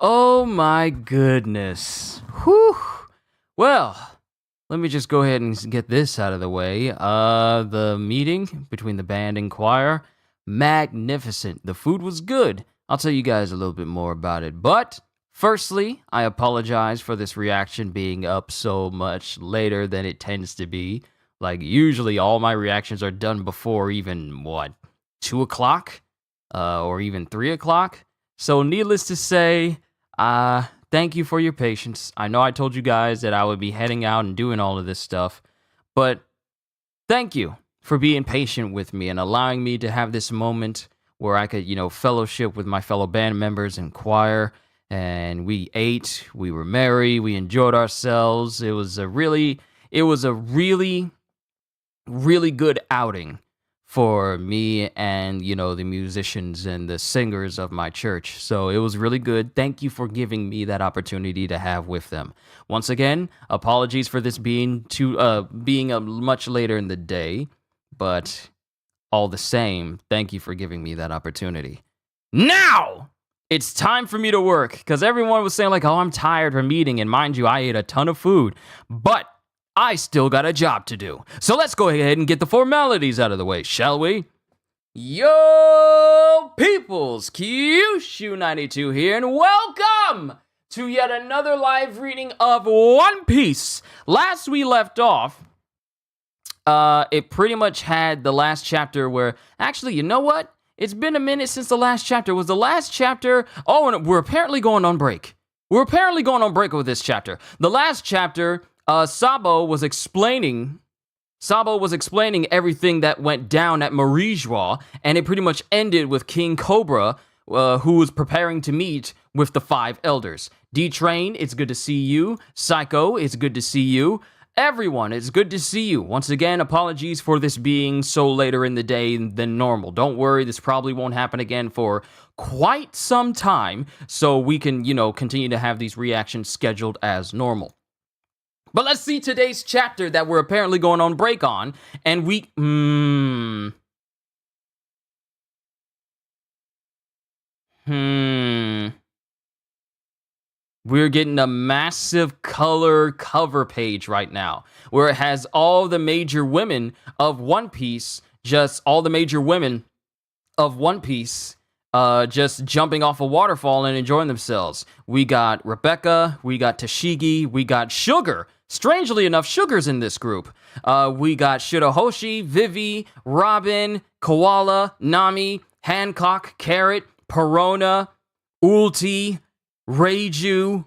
Oh my goodness. Whew. Well, let me just go ahead and get this out of the way. The meeting between the band and choir, magnificent. The food was good. I'll tell you guys a little bit more about it. But firstly, I apologize for this reaction being up so much later than it tends to be. Like, usually all my reactions are done before even, 2 o'clock? Or even 3 o'clock? So, needless to say, thank you for your patience. I know I told you guys that I would be heading out and doing all of this stuff, but thank you for being patient with me and allowing me to have this moment where I could, fellowship with my fellow band members in choir. And we ate, we were merry, we enjoyed ourselves. It was a really, really good outing for me and, the musicians and the singers of my church. So it was really good. Thank you for giving me that opportunity to have with them. Once again, apologies for this being a much later in the day, but all the same, thank you for giving me that opportunity. Now, it's time for me to work, because everyone was saying like, oh, I'm tired from eating, and mind you, I ate a ton of food, but I still got a job to do. So let's go ahead and get the formalities out of the way, shall we? Yo, peoples, Kyushu92 here, and welcome to yet another live reading of One Piece. Last we left off, it pretty much had the last chapter where, actually, you know what? It's been a minute since the last chapter. Was the last chapter? Oh, and we're apparently going on break. We're apparently going on break with this chapter. The last chapter, Sabo was explaining everything that went down at Marijois, and it pretty much ended with King Cobra, who was preparing to meet with the 5 elders. D-Train, it's good to see you. Psycho, it's good to see you. Everyone, it's good to see you. Once again, apologies for this being so later in the day than normal. Don't worry, this probably won't happen again for quite some time, so we can, continue to have these reactions scheduled as normal. But let's see today's chapter that we're apparently going on break on, and we're getting a massive color cover page right now, where it has all the major women of One Piece, just jumping off a waterfall and enjoying themselves. We got Rebecca, we got Tashigi, we got Sugar. Strangely enough, Sugar's in this group. We got Shirahoshi, Vivi, Robin, Koala, Nami, Hancock, Carrot, Perona, Ulti, Reiju,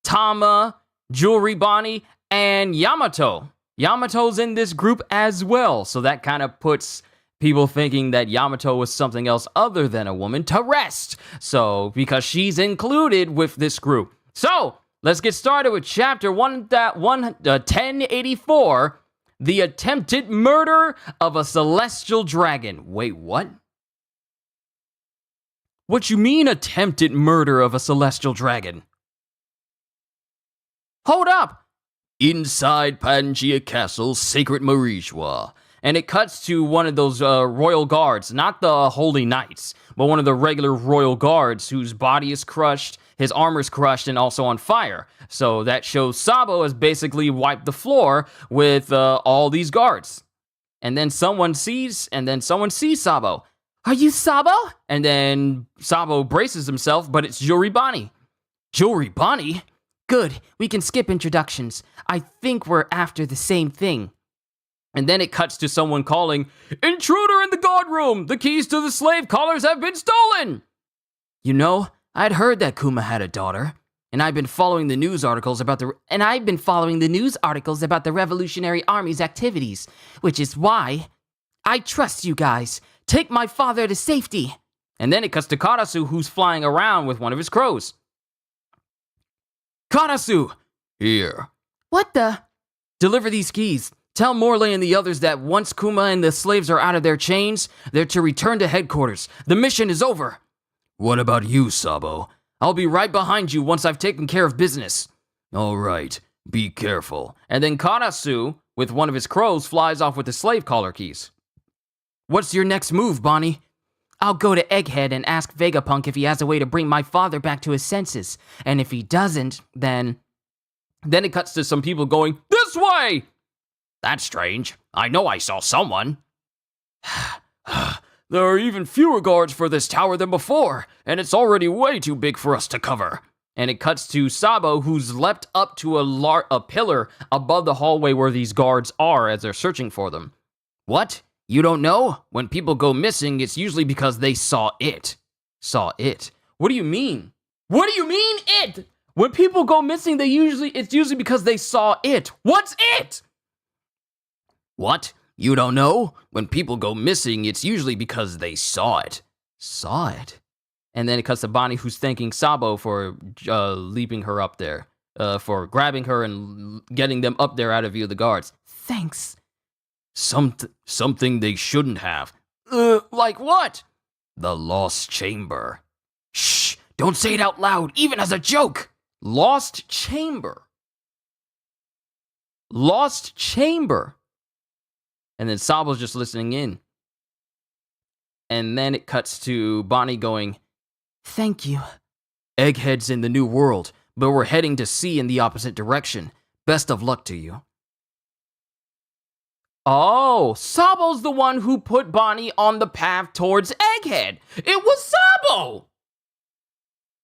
Tama, Jewelry Bonnie, and Yamato. Yamato's in this group as well, so that kind of puts people thinking that Yamato was something else other than a woman to rest. So, because she's included with this group. So, let's get started with chapter 1084, The Attempted Murder of a Celestial Dragon. Wait, what? What you mean, attempted murder of a celestial dragon? Hold up! Inside Pangaea Castle, Sacred Marijois. And it cuts to one of those royal guards, not the Holy Knights, but one of the regular royal guards whose body is crushed, his armor's crushed, and also on fire. So that shows Sabo has basically wiped the floor with all these guards. And then someone sees Sabo. Are you Sabo? And then Sabo braces himself, but it's Jewelry Bonnie. Jewelry Bonnie? Good, we can skip introductions. I think we're after the same thing. And then it cuts to someone calling, "Intruder in the guard room! The keys to the slave collars have been stolen!" I'd heard that Kuma had a daughter, and I've been following the news articles about the Revolutionary Army's activities, which is why I trust you guys. Take my father to safety. And then it cuts to Karasu, who's flying around with one of his crows. Karasu! Here. What the? Deliver these keys. Tell Morley and the others that once Kuma and the slaves are out of their chains, they're to return to headquarters. The mission is over. What about you, Sabo? I'll be right behind you once I've taken care of business. All right, be careful. And then Karasu, with one of his crows, flies off with the slave collar keys. What's your next move, Bonnie? I'll go to Egghead and ask Vegapunk if he has a way to bring my father back to his senses. And if he doesn't, then it cuts to some people going, "This way!" "That's strange. I know I saw someone." "There are even fewer guards for this tower than before, and it's already way too big for us to cover." And it cuts to Sabo, who's leapt up to a pillar above the hallway where these guards are as they're searching for them. "What? You don't know? When people go missing, it's usually because they saw it." Saw it? What do you mean? What do you mean, it? When people go missing, it's usually because they saw it. What's it? "What? You don't know? When people go missing, it's usually because they saw it." Saw it? And then it cuts to Bonnie, who's thanking Sabo for leaping her up there, for grabbing her and getting them up there out of view of the guards. "Thanks." Something they shouldn't have." Like what?" "The Lost Chamber." "Shh, don't say it out loud, even as a joke." Lost Chamber. Lost Chamber. And then Sabo's just listening in. And then it cuts to Bonnie going, "Thank you." "Egghead's in the new world, but we're heading to sea in the opposite direction. Best of luck to you." Oh, Sabo's the one who put Bonnie on the path towards Egghead. It was Sabo!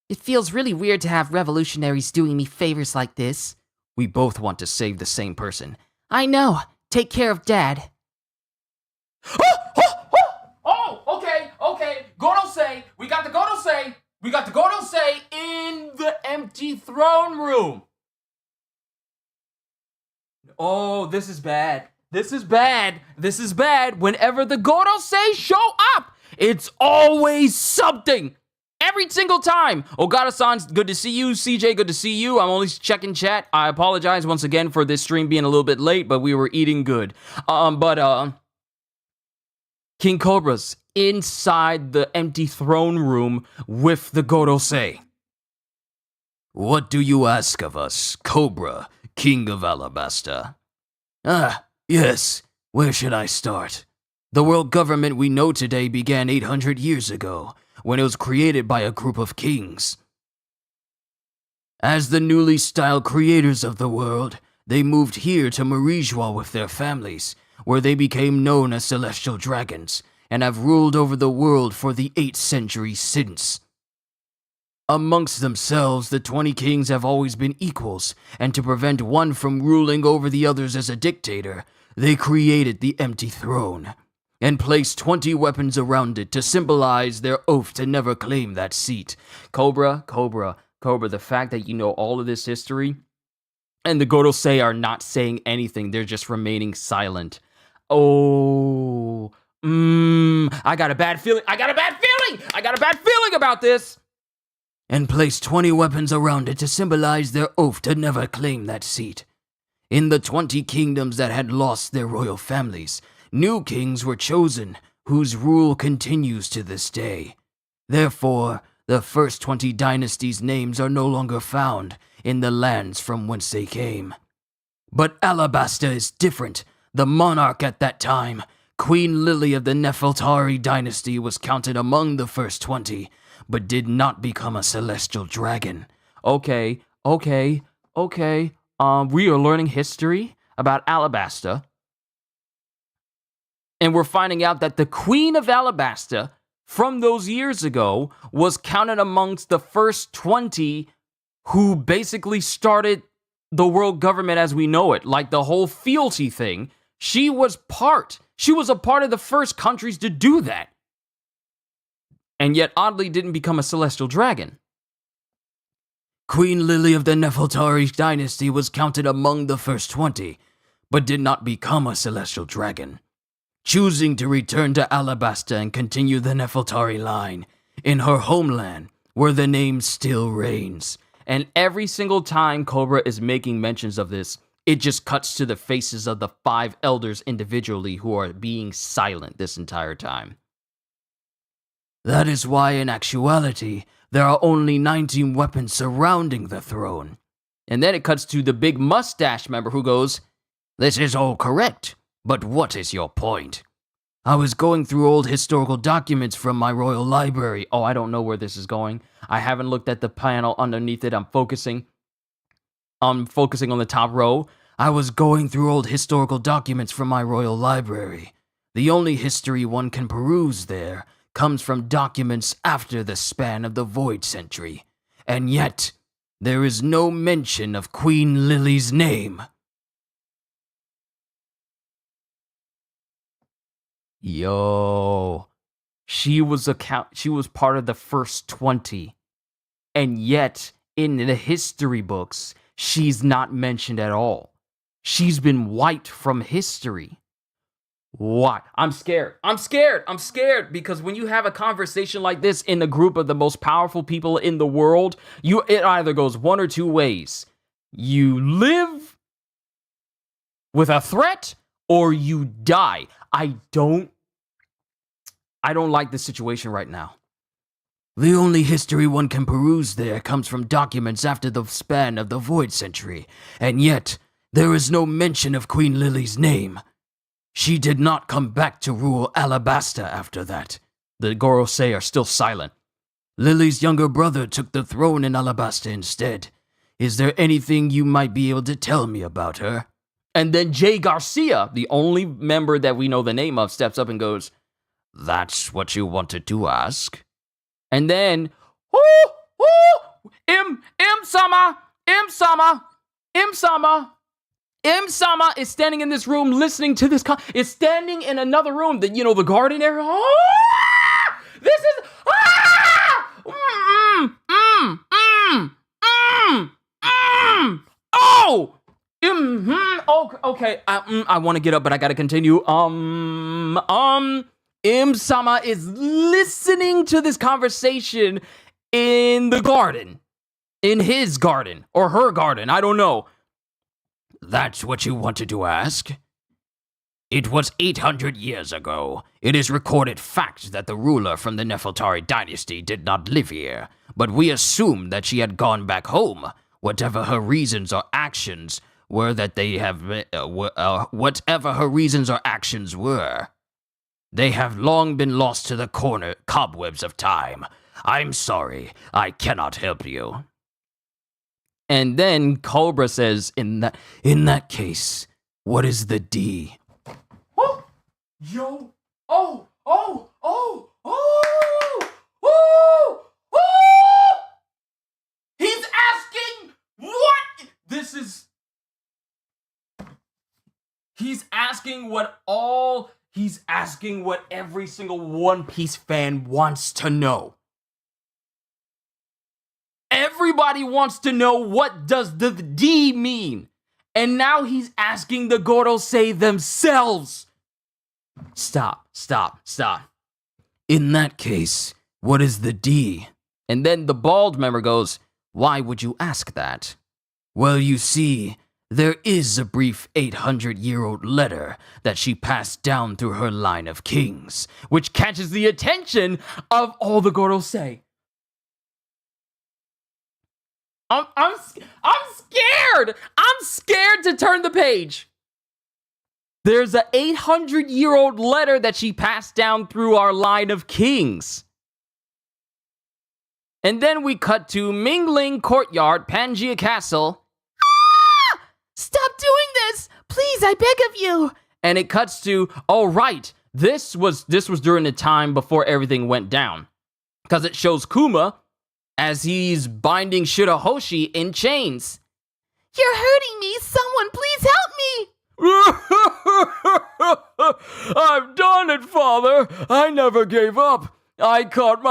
"It feels really weird to have revolutionaries doing me favors like this." "We both want to save the same person." "I know. Take care of Dad." Okay. Gorosei. We got the Gorosei. We got the Gorosei in the empty throne room. Oh, this is bad. This is bad. This is bad. Whenever the Gorosei show up, it's always something. Every single time. Ogata-san, good to see you. CJ, good to see you. I'm only checking chat. I apologize once again for this stream being a little bit late, but we were eating good. King Cobra's inside the empty throne room with the Gorosei. "What do you ask of us, Cobra, King of Alabasta?" Yes. Where should I start? The world government we know today began 800 years ago, when it was created by a group of kings. As the newly styled creators of the world, they moved here to Marijua with their families, where they became known as celestial dragons, and have ruled over the world for the 8 centuries since. Amongst themselves, the 20 kings have always been equals, and to prevent one from ruling over the others as a dictator, they created the empty throne, and placed 20 weapons around it to symbolize their oath to never claim that seat. Cobra, the fact that you know all of this history, and the Gorosei are not saying anything, they're just remaining silent. I got a bad feeling about this! And placed 20 weapons around it to symbolize their oath to never claim that seat. In the 20 kingdoms that had lost their royal families, new kings were chosen, whose rule continues to this day. Therefore, the first 20 dynasties' names are no longer found in the lands from whence they came. But Alabasta is different. The monarch at that time, Queen Lily of the Nefeltari dynasty, was counted among the first 20, but did not become a celestial dragon. Okay. We are learning history about Alabasta. And we're finding out that the Queen of Alabasta, from those years ago, was counted amongst the first 20 who basically started the world government as we know it. Like the whole fealty thing. She was a part of the first countries to do that. And yet, oddly, didn't become a celestial dragon. Queen Lily of the Nefeltari dynasty was counted among the first 20, but did not become a celestial dragon, choosing to return to Alabasta and continue the Nefeltari line in her homeland, where the name still reigns. And every single time Cobra is making mentions of this, it just cuts to the faces of the 5 elders individually who are being silent this entire time. That is why, in actuality, there are only 19 weapons surrounding the throne. And then it cuts to the big mustache member who goes, "This is all correct, but what is your point?" I was going through old historical documents from my royal library. Oh, I don't know where this is going. I haven't looked at the panel underneath it. I'm focusing on the top row. I was going through old historical documents from my royal library. The only history one can peruse there comes from documents after the span of the Void Century. And yet, there is no mention of Queen Lily's name. Yo, she was part of the first 20, and yet in the history books, she's not mentioned at all. She's been wiped from history. What? I'm scared because when you have a conversation like this in a group of the most powerful people in the world, it either goes one or two ways. You live with a threat or you die. I don't like the situation right now. The only history one can peruse there comes from documents after the span of the Void Century, and yet there is no mention of Queen Lily's name. She did not come back to rule Alabasta after that. The Gorosei are still silent. Lily's younger brother took the throne in Alabasta instead. Is there anything you might be able to tell me about her? And then Jay Garcia, the only member that we know the name of, steps up and goes, "That's what you wanted to ask?" And then, M. Sama is standing in this room listening to this. Is standing in another room, the garden area. This is. Oh! Okay. I want to get up, but I gotta continue. M. Sama is listening to this conversation in the garden. In his garden. Or her garden. I don't know. That's what you wanted to ask? It was 800 years ago. It is recorded fact that the ruler from the Nefeltari dynasty did not live here, but we assumed that she had gone back home. Whatever her reasons or actions were, they have long been lost to the cobwebs of time. I'm sorry, I cannot help you. And then Cobra says, in that case, what is the D? Oh, yo, oh, he's asking what? He's asking what every single One Piece fan wants to know. Everybody wants to know, what does the D mean? And now he's asking the Gorosei themselves. Stop. In that case, what is the D? And then the bald member goes, why would you ask that? Well, you see, there is a brief 800-year-old letter that she passed down through her line of kings, which catches the attention of all the Gorosei. I'm scared. I'm scared to turn the page. There's a 800-year-old letter that she passed down through our line of kings. And then we cut to Mingling Courtyard, Pangaea Castle. Ah! Stop doing this! Please, I beg of you! And it cuts to, oh right, this was during the time before everything went down. Because it shows Kuma as he's binding Shirahoshi in chains. You're hurting me! Someone please help me! I've done it, father! I never gave up! I caught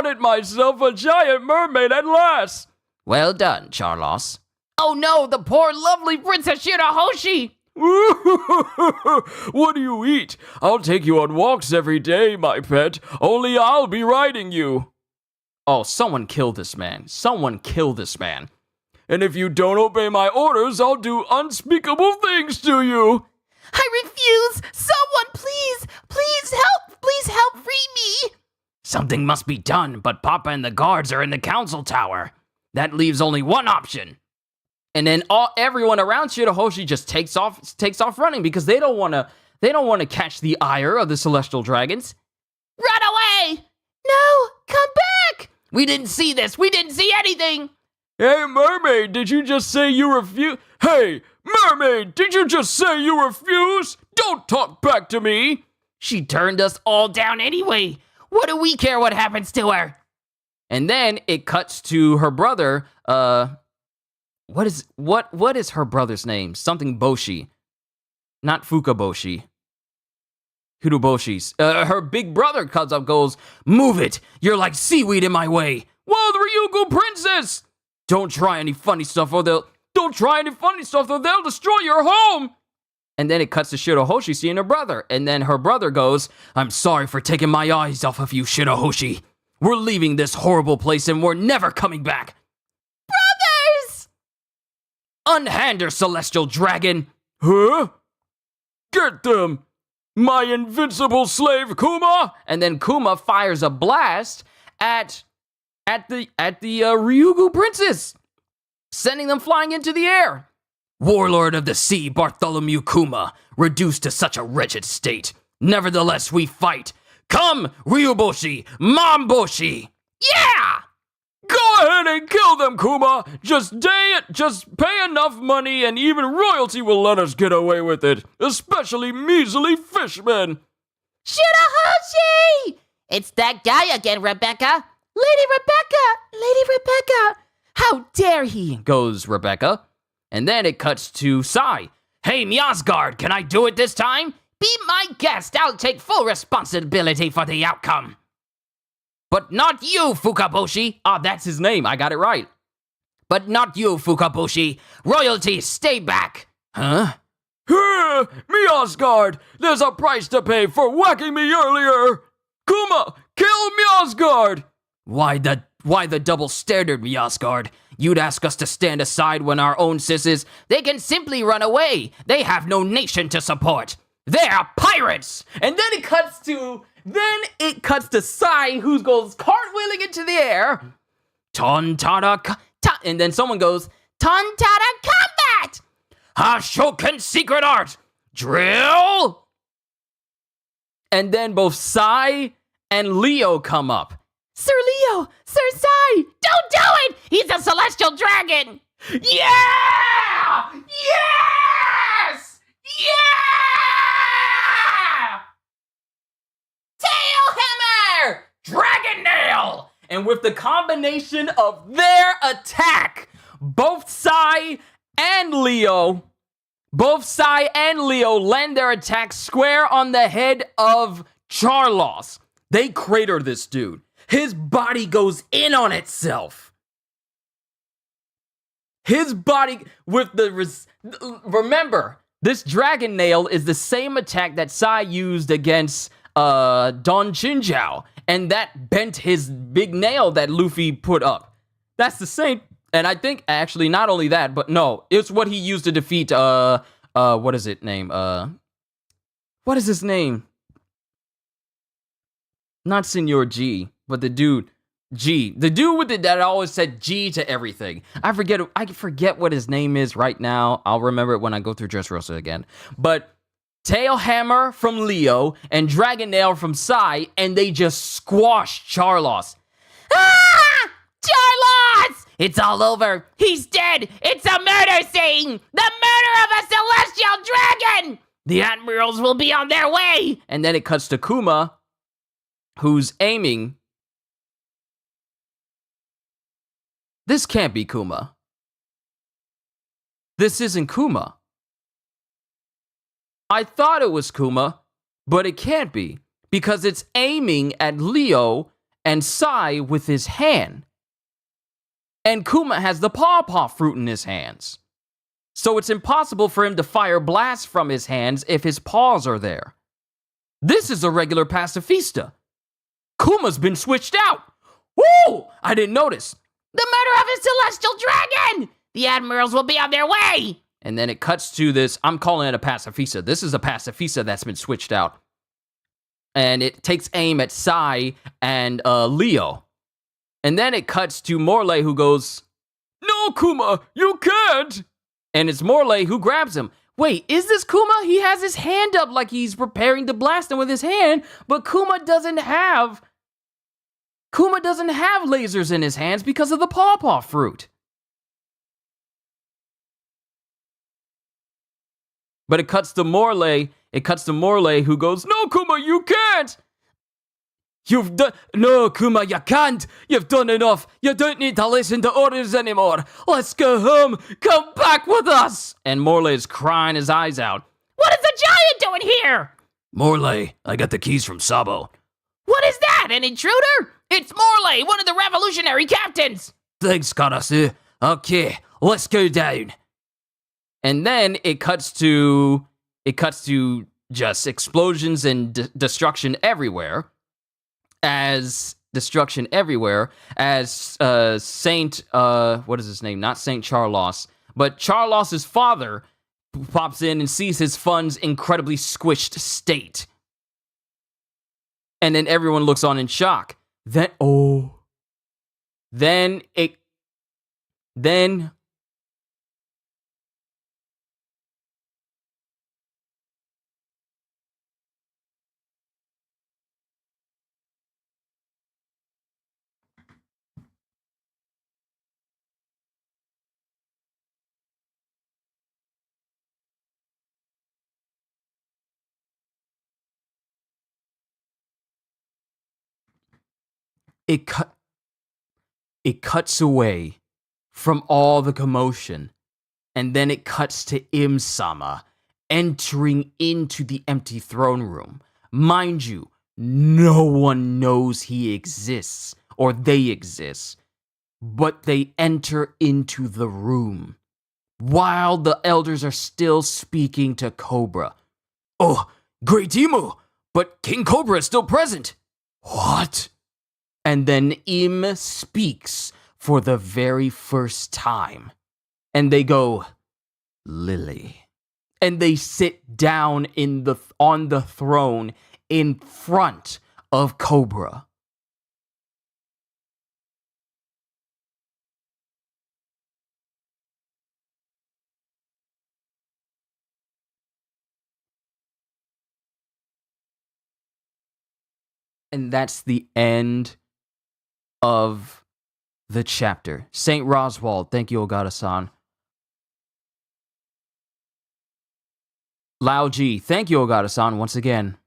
it myself, a giant mermaid at last! Well done, Charlos. Oh no, the poor lovely Princess Shirahoshi! What do you eat? I'll take you on walks every day, my pet. Only I'll be riding you. Oh, someone kill this man. And if you don't obey my orders, I'll do unspeakable things to you. I refuse. Someone, please help free me. Something must be done, but Papa and the guards are in the council tower. That leaves only one option. And then everyone around Shirahoshi just takes off running because they don't want to They don't want to catch the ire of the celestial dragons. Run away! No, come back! We didn't see this. We didn't see anything. Hey, mermaid, did you just say you refuse? Hey, mermaid, did you just say you refuse? Don't talk back to me. She turned us all down anyway. What do we care what happens to her? And then it cuts to her brother. What is her brother's name? Something Boshi. Not Fukaboshi. Hiroboshi's. Her big brother comes up, goes, "Move it! You're like seaweed in my way." Whoa, the Ryugu princess! Don't try any funny stuff or they'll destroy your home. And then it cuts to Shirahoshi seeing her brother. And then her brother goes, "I'm sorry for taking my eyes off of you, Shirahoshi. We're leaving this horrible place and we're never coming back." Brothers! Unhand her, celestial dragon. Huh? Get them! My invincible slave, Kuma! And then Kuma fires a blast at the Ryugu princess, sending them flying into the air. Warlord of the sea, Bartholomew Kuma, reduced to such a wretched state. Nevertheless, we fight. Come, Ryuboshi, Mamboshi! Yeah! Go ahead and kill them, Kuma! Just pay enough money and even royalty will let us get away with it. Especially measly fishmen. Shirahoshi! It's that guy again, Rebecca. Lady Rebecca! How dare he, goes Rebecca. And then it cuts to Sai. Hey, Miasgard, can I do it this time? Be my guest. I'll take full responsibility for the outcome. But not you, Fukaboshi. Ah, that's his name. I got it right. But not you, Fukaboshi. Royalty, stay back. Huh? Miasgard, there's a price to pay for whacking me earlier. Kuma, kill Miasgard. Why the double standard, Miasgard? You'd ask us to stand aside when our own sisses, they can simply run away. They have no nation to support. They're pirates. And then it cuts to Sai, who goes cartwheeling into the air. And then someone goes, Tontara combat! Hashoken secret art! Drill! And then both Sai and Leo come up. Sir Leo! Sir Sai! Don't do it! He's a celestial dragon! Yeah! Yes! Yeah! Tail hammer! Dragon nail! And with the combination of their attack, both Sai and Leo land their attack square on the head of Charlos. They crater this dude. His body goes in on itself. His body with remember, this dragon nail is the same attack that Sai used against Don Chinjiao, and that bent his big nail that Luffy put up. That's the same, and I think actually not only that, but no, it's what he used to defeat what is his name? Not Senor G, but the dude G. The dude with that always said G to everything. I forget what his name is right now. I'll remember it when I go through Dressrosa again. But Tail Hammer from Leo and Dragon Nail from Sai, and they just squashed Charlos. Ah! Charlos! It's all over. He's dead. It's a murder scene. The murder of a celestial dragon. The admirals will be on their way. And then it cuts to Kuma, who's aiming. This can't be Kuma. This isn't Kuma. I thought it was Kuma, but it can't be, because it's aiming at Leo and Sai with his hand. And Kuma has the pawpaw fruit in his hands. So it's impossible for him to fire blasts from his hands if his paws are there. This is a regular pacifista. Kuma's been switched out. Woo! I didn't notice. The murder of a celestial dragon! The admirals will be on their way! And then it cuts to this. I'm calling it a pacifista. This is a pacifista that's been switched out. And it takes aim at Sai and Leo. And then it cuts to Morley, who goes, "No, Kuma, you can't!" And it's Morley who grabs him. Wait, is this Kuma? He has his hand up like he's preparing to blast him with his hand, but Kuma doesn't have lasers in his hands because of the pawpaw fruit. But it cuts to Morley. Who goes, "No, Kuma, you can't. No, Kuma, you can't. You've done enough. You don't need to listen to orders anymore. Let's go home. Come back with us." And Morley is crying his eyes out. What is the giant doing here? "Morley, I got the keys from Sabo." What is that, an intruder? It's Morley, one of the revolutionary captains. "Thanks, Karasu. Okay, let's go down." And then it cuts to just explosions and destruction everywhere. As Saint, what is his name? Not Saint Charlos, but Charlos's father pops in and sees his fun's incredibly squished state. And then everyone looks on in shock. Then it cuts away from all the commotion, and then it cuts to Im-sama entering into the empty throne room. Mind you, no one knows he exists, or they exist, but they enter into the room while the elders are still speaking to Cobra. "Oh, Great Imu, but King Cobra is still present." "What?" And then Im speaks for the very first time. And they go, "Lily." And they sit down on the throne in front of Cobra. And that's the end of the chapter. Saint Roswald, thank you, Ogata-san. Lao G, thank you, Ogata-san, once again.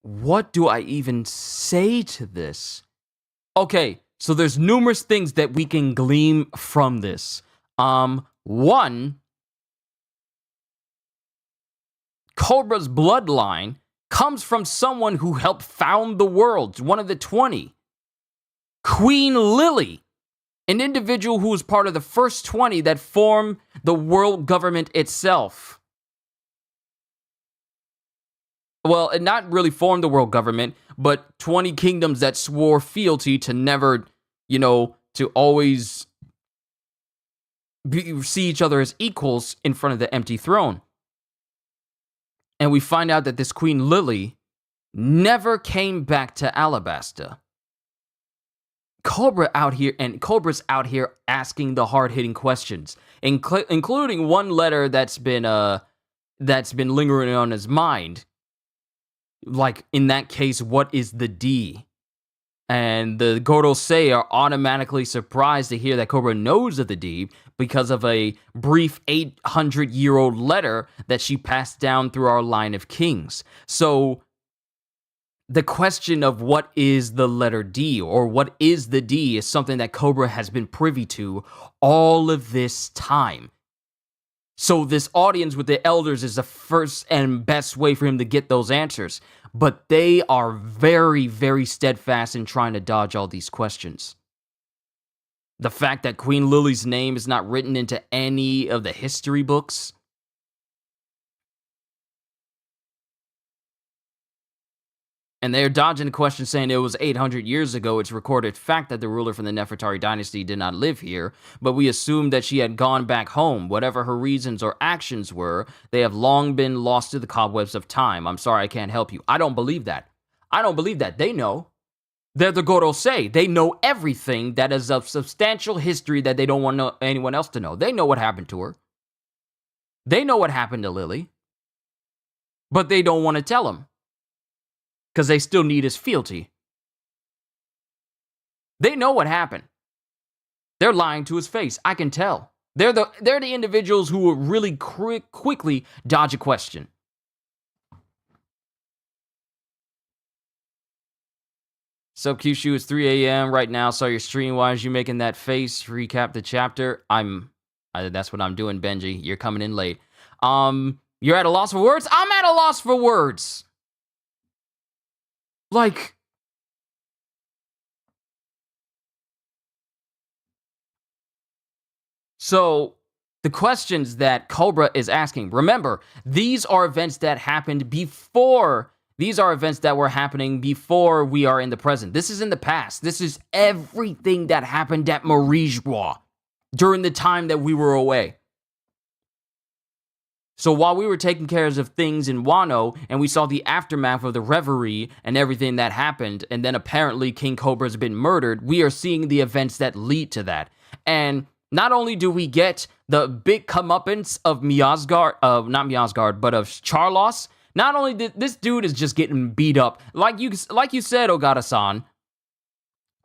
What do I even say to this? Okay, so there's numerous things that we can glean from this. One, Cobra's bloodline comes from someone who helped found the world, one of the 20. Queen Lily, an individual who was part of the first 20 that formed the world government itself. Well, it not really formed the world government, but 20 kingdoms that swore fealty to never, to always see each other as equals in front of the empty throne. And we find out that this Queen Lily never came back to Alabasta. Cobra's out here asking the hard-hitting questions, including one letter that's been lingering on his mind. Like, in that case, what is the D? And the Gorosei are automatically surprised to hear that Cobra knows of the D because of a brief 800-year-old letter that she passed down through our line of kings. So, the question of what is the letter D, or what is the D, is something that Cobra has been privy to all of this time. So this audience with the elders is the first and best way for him to get those answers. But they are very, very steadfast in trying to dodge all these questions. The fact that Queen Lily's name is not written into any of the history books. And they're dodging the question saying it was 800 years ago. It's recorded fact that the ruler from the Nefertari dynasty did not live here, but we assumed that she had gone back home. Whatever her reasons or actions were, they have long been lost to the cobwebs of time. I'm sorry I can't help you. I don't believe that. I don't believe that. They know. They're the Gorosei. They know everything that is of substantial history that they don't want anyone else to know. They know what happened to her. They know what happened to Lily. But they don't want to tell him. Because they still need his fealty. They know what happened. They're lying to his face. I can tell. They're the individuals who will really quickly dodge a question. So Kyushu, it's 3 a.m. right now. Saw your stream. Why is you making that face? Recap the chapter. That's what I'm doing, Benji. You're coming in late. You're at a loss for words? I'm at a loss for words. Like, so the questions that Cobra is asking, remember, these are events that happened before. These are events that were happening before we are in the present. This is in the past. This is everything that happened at Marijois during the time that we were away. So while we were taking care of things in Wano, and we saw the aftermath of the reverie and everything that happened, and then apparently King Cobra's been murdered, we are seeing the events that lead to that. And not only do we get the big comeuppance of Miasgard, not Miasgard, but of Charlos, not only did this dude is just getting beat up, like you said, Ogata-san.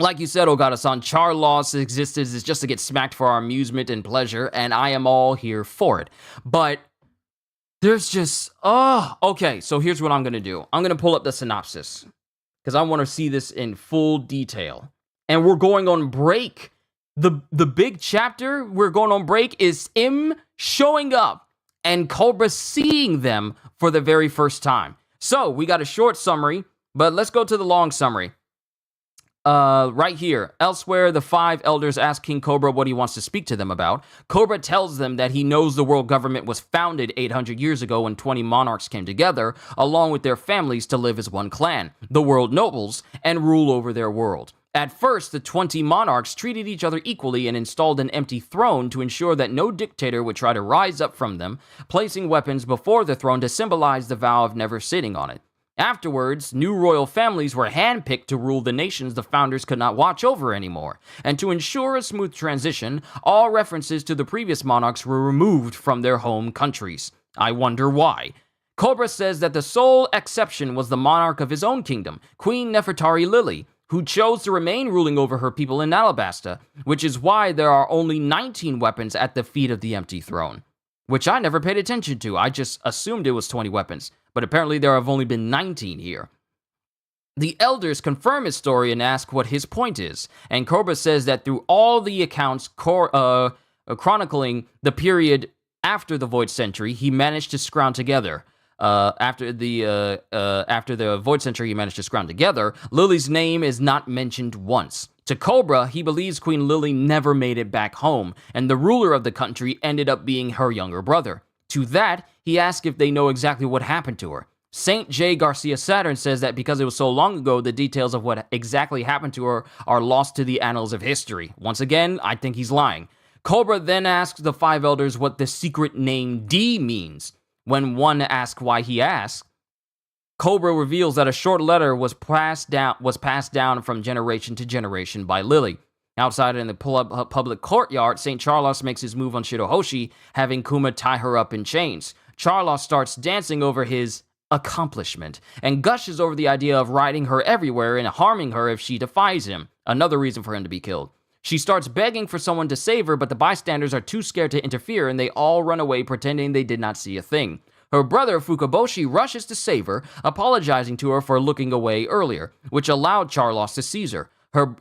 Like you said, Ogata-san, Charlos' existence is just to get smacked for our amusement and pleasure, and I am all here for it. But there's just, okay, so here's what I'm going to do. I'm going to pull up the synopsis, because I want to see this in full detail. And we're going on break. The big chapter we're going on break is him showing up and Cobra seeing them for the very first time. So, we got a short summary, but let's go to the long summary. Right here. Elsewhere, the 5 elders ask King Cobra what he wants to speak to them about. Cobra tells them that he knows the world government was founded 800 years ago when 20 monarchs came together, along with their families, to live as one clan, the world nobles, and rule over their world. At first, the 20 monarchs treated each other equally and installed an empty throne to ensure that no dictator would try to rise up from them, placing weapons before the throne to symbolize the vow of never sitting on it. Afterwards, new royal families were handpicked to rule the nations the founders could not watch over anymore, and to ensure a smooth transition, all references to the previous monarchs were removed from their home countries. I wonder why. Cobra says that the sole exception was the monarch of his own kingdom, Queen Nefertari Lily, who chose to remain ruling over her people in Alabasta, which is why there are only 19 weapons at the feet of the empty throne. Which I never paid attention to, I just assumed it was 20 weapons, but apparently there have only been 19 here. The elders confirm his story and ask what his point is, and Cobra says that through all the accounts chronicling the period after the Void Century, he managed to scrounge together. After the Void Century, he managed to scrounge together. Lily's name is not mentioned once. To Cobra, he believes Queen Lily never made it back home, and the ruler of the country ended up being her younger brother. To that, he asks if they know exactly what happened to her. Saint J. Garcia Saturn says that because it was so long ago, the details of what exactly happened to her are lost to the annals of history. Once again, I think he's lying. Cobra then asks the 5 elders what the secret name D means. When one asks why he asks, Cobra reveals that a short letter was passed down from generation to generation by Lily. Outside in the public courtyard, St. Charlos makes his move on Shirahoshi, having Kuma tie her up in chains. Charlos starts dancing over his accomplishment and gushes over the idea of riding her everywhere and harming her if she defies him, another reason for him to be killed. She starts begging for someone to save her, but the bystanders are too scared to interfere and they all run away pretending they did not see a thing. Her brother, Fukaboshi, rushes to save her, apologizing to her for looking away earlier, which allowed Charlos to seize her.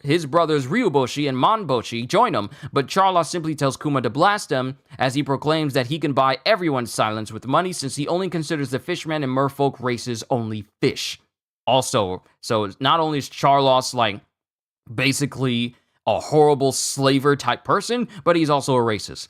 His brothers Ryuboshi and Monboshi join him, but Charlos simply tells Kuma to blast him, as he proclaims that he can buy everyone's silence with money since he only considers the fishmen and merfolk races only fish. Also, so not only is Charlos, basically a horrible slaver type person, but he's also a racist.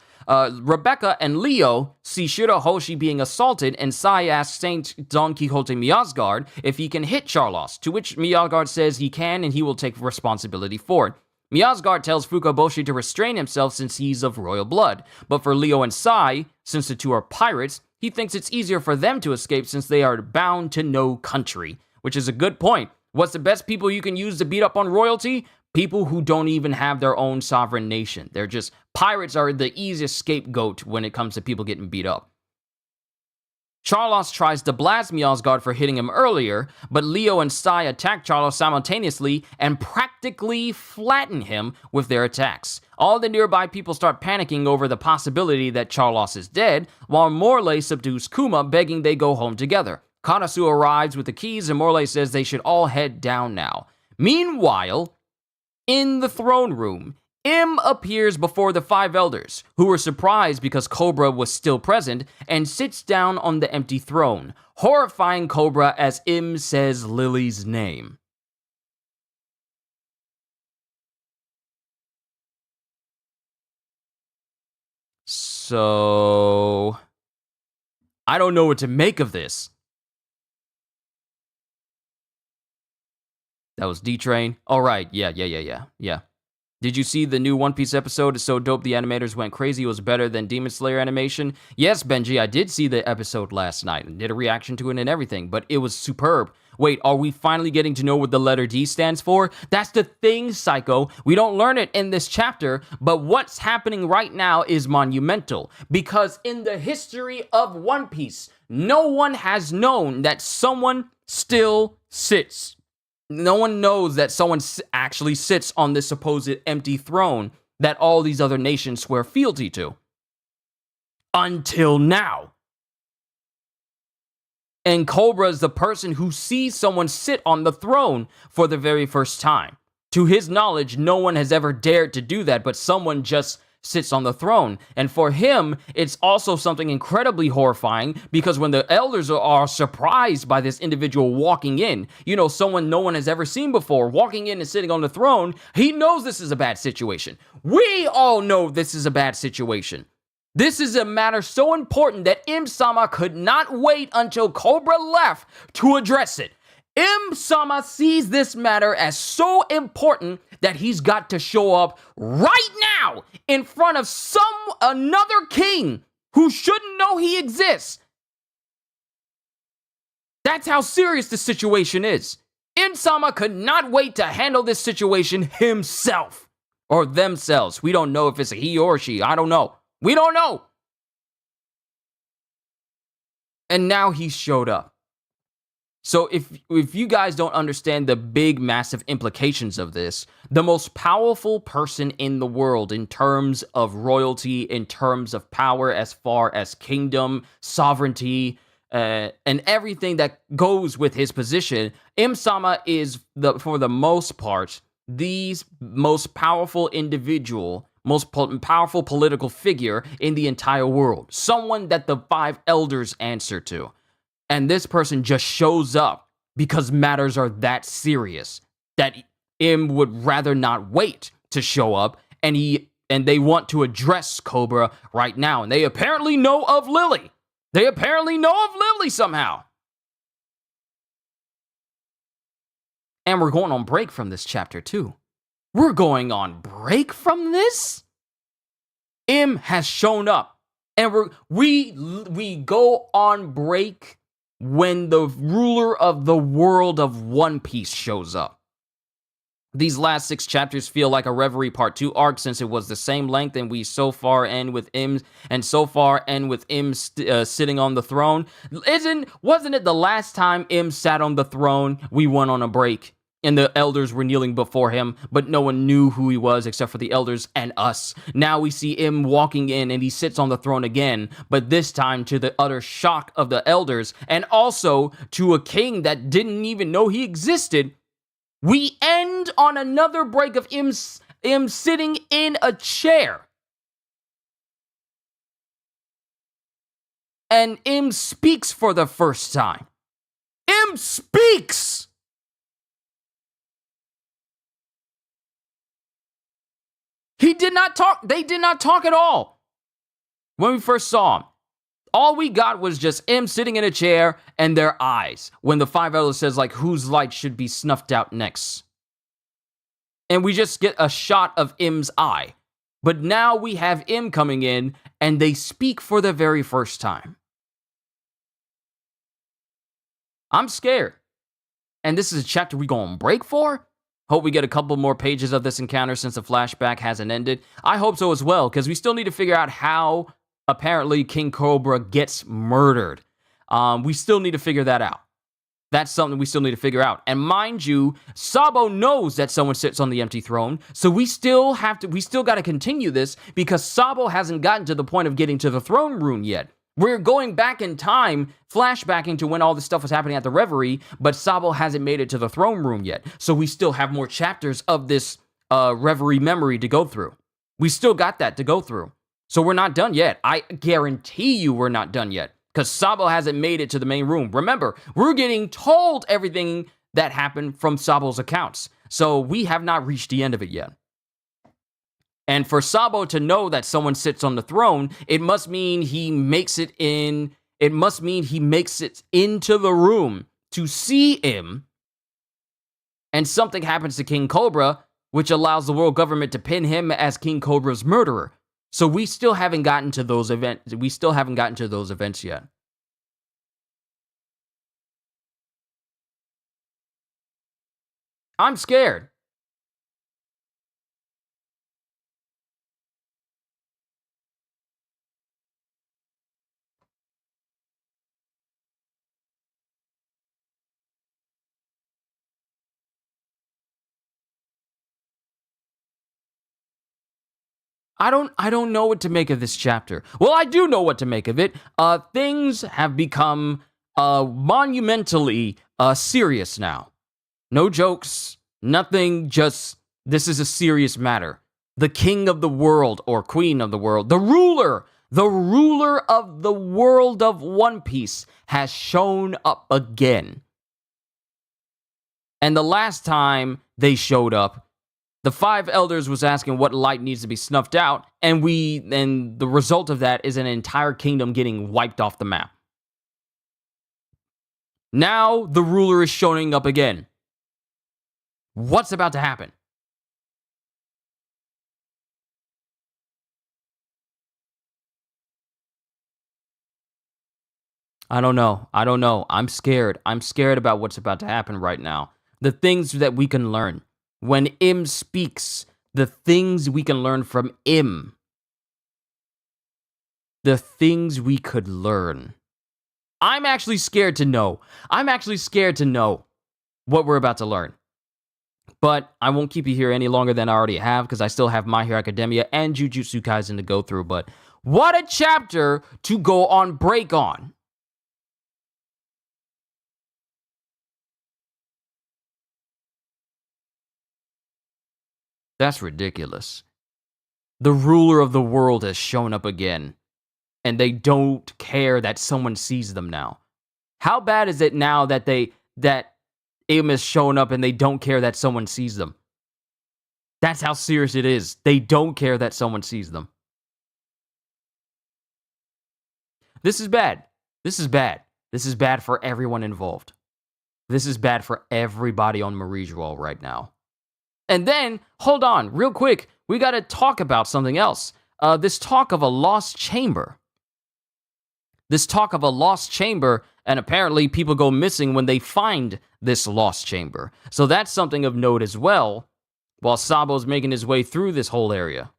Rebecca and Leo see Shirahoshi being assaulted, and Sai asks Saint Don Quixote Miasgard if he can hit Charlos, to which Miasgard says he can and he will take responsibility for it. Miasgard tells Fukaboshi to restrain himself since he's of royal blood, but for Leo and Sai, since the two are pirates, he thinks it's easier for them to escape since they are bound to no country, which is a good point. What's the best people you can use to beat up on royalty? People who don't even have their own sovereign nation. They're just, pirates are the easiest scapegoat when it comes to people getting beat up. Charlos tries to blast Miasgard for hitting him earlier, but Leo and Sai attack Charlos simultaneously and practically flatten him with their attacks. All the nearby people start panicking over the possibility that Charlos is dead, while Morley subdues Kuma, begging they go home together. Karasu arrives with the keys, and Morley says they should all head down now. Meanwhile, in the throne room, Im appears before the five elders, who were surprised because Cobra was still present, and sits down on the empty throne, horrifying Cobra as Im says Lily's name. So, I don't know what to make of this. That was D-Train. All right, yeah. Did you see the new One Piece episode? It's so dope the animators went crazy. It was better than Demon Slayer animation. Yes, Benji, I did see the episode last night and did a reaction to it and everything, but it was superb. Wait, are we finally getting to know what the letter D stands for? That's the thing, Psycho. We don't learn it in this chapter, but what's happening right now is monumental, because in the history of One Piece, no one has known that someone still sits. No one knows that someone actually sits on this supposed empty throne that all these other nations swear fealty to. Until now. And Cobra is the person who sees someone sit on the throne for the very first time. To his knowledge, no one has ever dared to do that, but someone just sits on the throne. And for him, it's also something incredibly horrifying, because when the elders are surprised by this individual walking in, someone no one has ever seen before, walking in and sitting on the throne, he knows this is a bad situation. We all know this is a bad situation. This is a matter so important that Im-sama could not wait until Cobra left to address it. Im-sama sees this matter as so important that he's got to show up right now in front of another king who shouldn't know he exists. That's how serious the situation is. Im-sama could not wait to handle this situation himself. Or themselves. We don't know if it's a he or she. I don't know. We don't know. And now he showed up. So if you guys don't understand the big, massive implications of this, the most powerful person in the world in terms of royalty, in terms of power, as far as kingdom, sovereignty, and everything that goes with his position, Im-sama is, for the most part, the most powerful individual, most powerful political figure in the entire world. Someone that the five elders answer to. And this person just shows up because matters are that serious that Im would rather not wait to show up, and they want to address Cobra right now. And they apparently know of Lily. They apparently know of Lily somehow. And we're going on break from this chapter too. We're going on break from this? Im has shown up, and we go on break when the ruler of the world of One Piece shows up. These last 6 chapters feel like a Reverie Part 2 arc, since it was the same length, and we so far end with Im sitting on the throne. Wasn't it the last time Im sat on the throne, we went on a break, and the elders were kneeling before him, but no one knew who he was except for the elders and us. Now we see Im walking in, and he sits on the throne again, but this time to the utter shock of the elders, and also to a king that didn't even know he existed. We end on another break of Im sitting in a chair. And Im speaks for the first time. Im speaks! He did not talk. They did not talk at all. When we first saw him, all we got was just him sitting in a chair and their eyes. When the five elders says, like, whose light should be snuffed out next. And we just get a shot of Im's eye. But now we have Im coming in and they speak for the very first time. I'm scared. And this is a chapter we gonna break for? Hope we get a couple more pages of this encounter since the flashback hasn't ended. I hope so as well, because we still need to figure out how apparently King Cobra gets murdered. We still need to figure that out. That's something we still need to figure out. And mind you, Sabo knows that someone sits on the empty throne, so we still got to continue this because Sabo hasn't gotten to the point of getting to the throne room yet. We're going back in time, flashbacking to when all this stuff was happening at the Reverie, but Sabo hasn't made it to the throne room yet. So we still have more chapters of this Reverie memory to go through. We still got that to go through. So we're not done yet. I guarantee you we're not done yet. Because Sabo hasn't made it to the main room. Remember, we're getting told everything that happened from Sabo's accounts. So we have not reached the end of it yet. And for Sabo to know that someone sits on the throne, it must mean he makes it in. It must mean he makes it into the room to see him. And something happens to King Cobra, which allows the world government to pin him as King Cobra's murderer. So we still haven't gotten to those events. We still haven't gotten to those events yet. I'm scared. I don't know what to make of this chapter. Well, I do know what to make of it. Things have become monumentally serious now. No jokes, nothing, just this is a serious matter. The king of the world, or queen of the world, the ruler of the world of One Piece has shown up again. And the last time they showed up, the five elders was asking what light needs to be snuffed out, and the result of that is an entire kingdom getting wiped off the map. Now the ruler is showing up again. What's about to happen? I don't know. I'm scared. I'm scared about what's about to happen right now. The things that we can learn. When Im speaks, the things we can learn from Im. The things we could learn. I'm actually scared to know. I'm actually scared to know what we're about to learn. But I won't keep you here any longer than I already have, because I still have My Hero Academia and Jujutsu Kaisen to go through. But what a chapter to go on break on. That's ridiculous. The ruler of the world has shown up again, and they don't care that someone sees them now. How bad is it now that Im is showing up and they don't care that someone sees them? That's how serious it is. They don't care that someone sees them. This is bad. This is bad. This is bad for everyone involved. This is bad for everybody on Marijual right now. And then, hold on, real quick, we gotta talk about something else. This talk of a lost chamber. This talk of a lost chamber, and apparently people go missing when they find this lost chamber. So that's something of note as well, while Sabo's making his way through this whole area.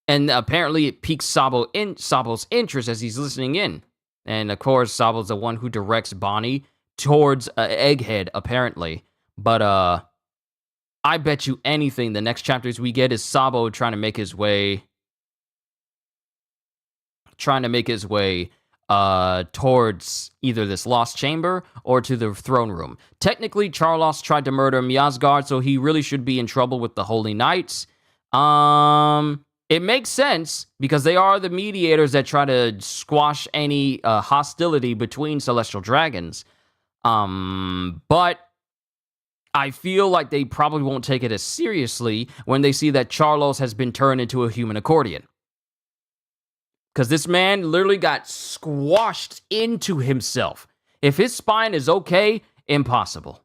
And apparently it piques Sabo's interest as he's listening in. And of course, Sabo's the one who directs Bonnie towards Egghead, apparently. But, I bet you anything the next chapters we get is Sabo trying to make his way towards either this lost chamber or to the throne room. Technically, Charlos tried to murder Miasgard, so he really should be in trouble with the Holy Knights. It makes sense because they are the mediators that try to squash any hostility between celestial dragons. But I feel like they probably won't take it as seriously when they see that Charlos has been turned into a human accordion. Because this man literally got squashed into himself. If his spine is okay, impossible.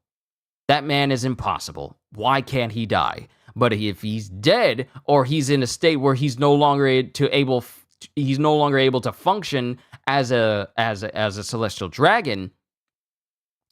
That man is impossible. Why can't he die? But if he's dead, or he's in a state where he's no longer able to function as a celestial dragon,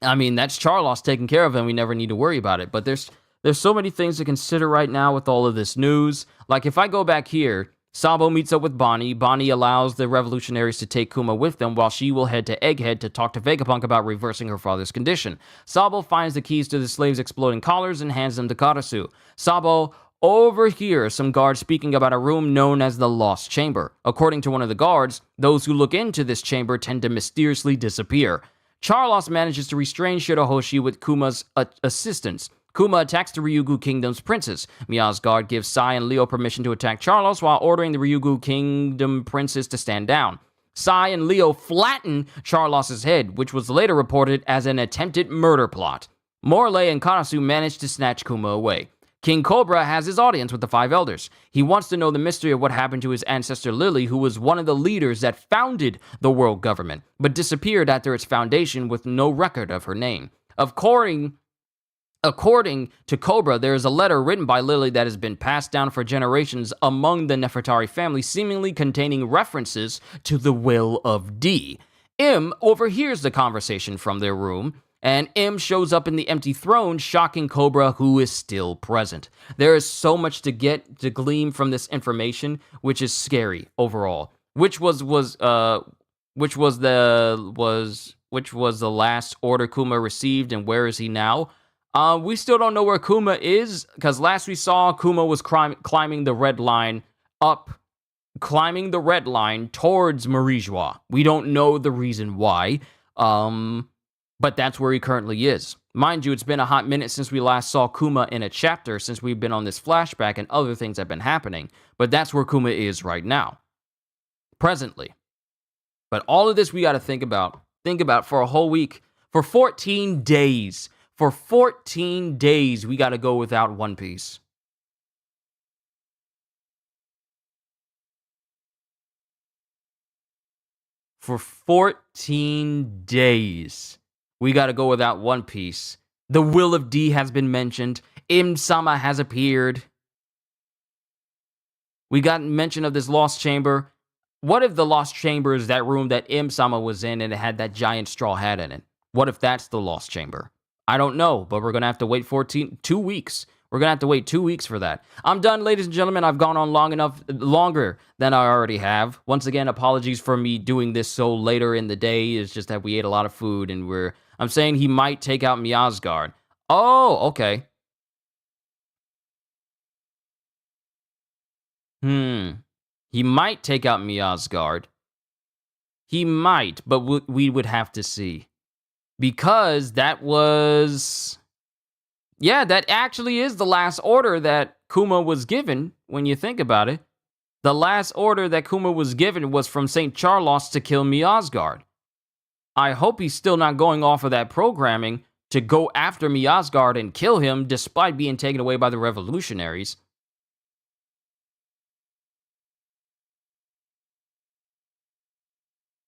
I mean, that's Charlos taken care of, and we never need to worry about it. But there's so many things to consider right now with all of this news. Like, if I go back here, Sabo meets up with Bonnie. Bonnie allows the revolutionaries to take Kuma with them, while she will head to Egghead to talk to Vegapunk about reversing her father's condition. Sabo finds the keys to the slaves' exploding collars and hands them to Karasu. Sabo overhears some guards speaking about a room known as the Lost Chamber. According to one of the guards, those who look into this chamber tend to mysteriously disappear. Charlos manages to restrain Shirahoshi with Kuma's assistance. Kuma attacks the Ryugu Kingdom's princes. Mia's guard gives Sai and Leo permission to attack Charlos while ordering the Ryugu Kingdom princes to stand down. Sai and Leo flatten Charlos's head, which was later reported as an attempted murder plot. Morley and Karasu manage to snatch Kuma away. King Cobra has his audience with the five elders. He wants to know the mystery of what happened to his ancestor Lily, who was one of the leaders that founded the world government, but disappeared after its foundation with no record of her name. According to Cobra, there is a letter written by Lily that has been passed down for generations among the Nefertari family, seemingly containing references to the will of D. M overhears the conversation from their room, and M shows up in the empty throne, shocking Cobra, who is still present. There is so much to glean from this information, which is scary overall. Which was the last order Kuma received, and where is he now? We still don't know where Kuma is, because last we saw, Kuma was climbing the red line towards Marijois. We don't know the reason why, but that's where he currently is. Mind you, it's been a hot minute since we last saw Kuma in a chapter, since we've been on this flashback and other things have been happening, but that's where Kuma is right now, presently. But all of this we got to think about for a whole week, for 14 days. For 14 days, we got to go without One Piece. For 14 days, we got to go without One Piece. The will of D has been mentioned. Im-sama has appeared. We got mention of this Lost Chamber. What if the Lost Chamber is that room that Im-sama was in and it had that giant straw hat in it? What if that's the Lost Chamber? I don't know, but we're going to have to wait 2 weeks. We're going to have to wait 2 weeks for that. I'm done, ladies and gentlemen. I've gone on longer than I already have. Once again, apologies for me doing this so later in the day. It's just that we ate a lot of food, and I'm saying he might take out Miasgard. Oh, okay. He might take out Miasgard. He might, but we would have to see. Because that actually is the last order that Kuma was given, when you think about it. The last order that Kuma was given was from St. Charlos to kill Miasgard. I hope he's still not going off of that programming to go after Miasgard and kill him, despite being taken away by the revolutionaries.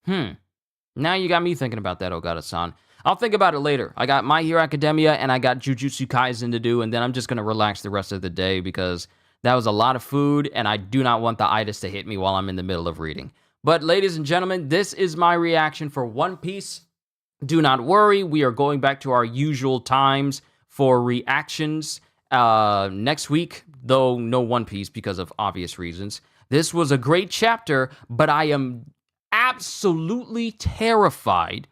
Now you got me thinking about that, Ogata-san. I'll think about it later. I got My Hero Academia and I got Jujutsu Kaisen to do, and then I'm just going to relax the rest of the day because that was a lot of food, and I do not want the itis to hit me while I'm in the middle of reading. But ladies and gentlemen, this is my reaction for One Piece. Do not worry, we are going back to our usual times for reactions next week, though no One Piece because of obvious reasons. This was a great chapter, but I am absolutely terrified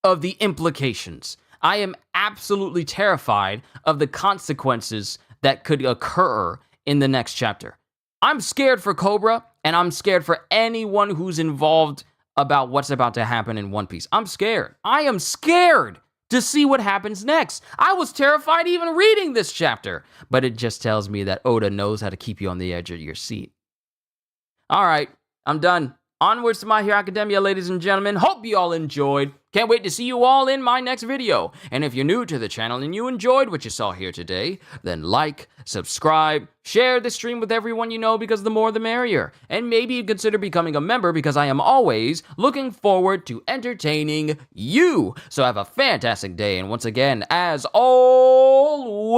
of the implications. I am absolutely terrified of the consequences that could occur in the next chapter. I'm scared for Cobra, and I'm scared for anyone who's involved about what's about to happen in One Piece. I'm scared. I am scared to see what happens next. I was terrified even reading this chapter, but it just tells me that Oda knows how to keep you on the edge of your seat. All right, I'm done. Onwards to My Hero Academia, ladies and gentlemen. Hope you all enjoyed. Can't wait to see you all in my next video. And if you're new to the channel and you enjoyed what you saw here today, then like, subscribe, share the stream with everyone you know, because the more the merrier. And maybe consider becoming a member, because I am always looking forward to entertaining you. So have a fantastic day, and once again, as always,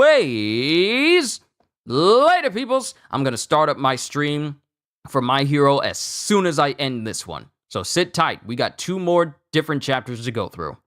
later peoples. I'm gonna start up my stream for My Hero as soon as I end this one. So sit tight, we got 2 more different chapters to go through.